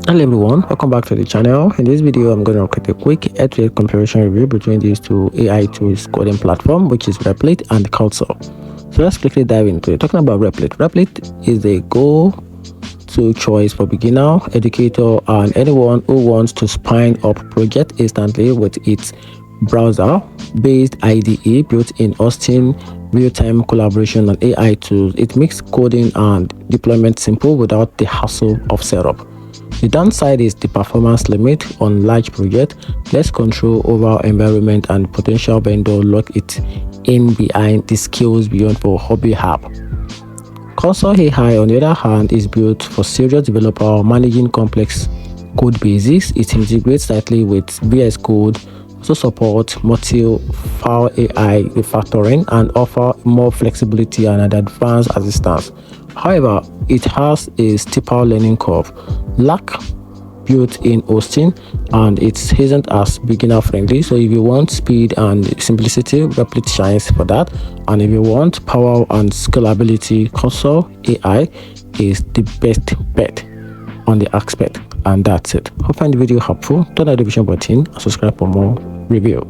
Hello everyone, welcome back to the channel. In this video, I'm going to create a quick head-to-head comparison review between these two AI tools coding platform, which is Replit and Cursor. So let's quickly dive into it. Talking about Replit. Replit is a go-to choice for beginner, educator, and anyone who wants to spin up project instantly with its browser-based IDE built in Austin, real-time collaboration and AI tools. It makes coding and deployment simple without the hassle of setup. The downside is the performance limit on large projects, less control over environment, and potential vendor lock it in behind the skills beyond for hobby app. Cursor AI, on the other hand, is built for serious developer managing complex code bases. It integrates tightly with VS Code, also supports multi-file AI refactoring, and offer more flexibility and advanced assistance. However, it has a steeper learning curve, lack built-in hosting, and it isn't as beginner friendly. So if you want speed and simplicity, Replit shines for that, and if you want power and scalability, Cursor AI is the best bet on the aspect. And that's it. Hope you find the video helpful. Turn on the notification button and subscribe for more review.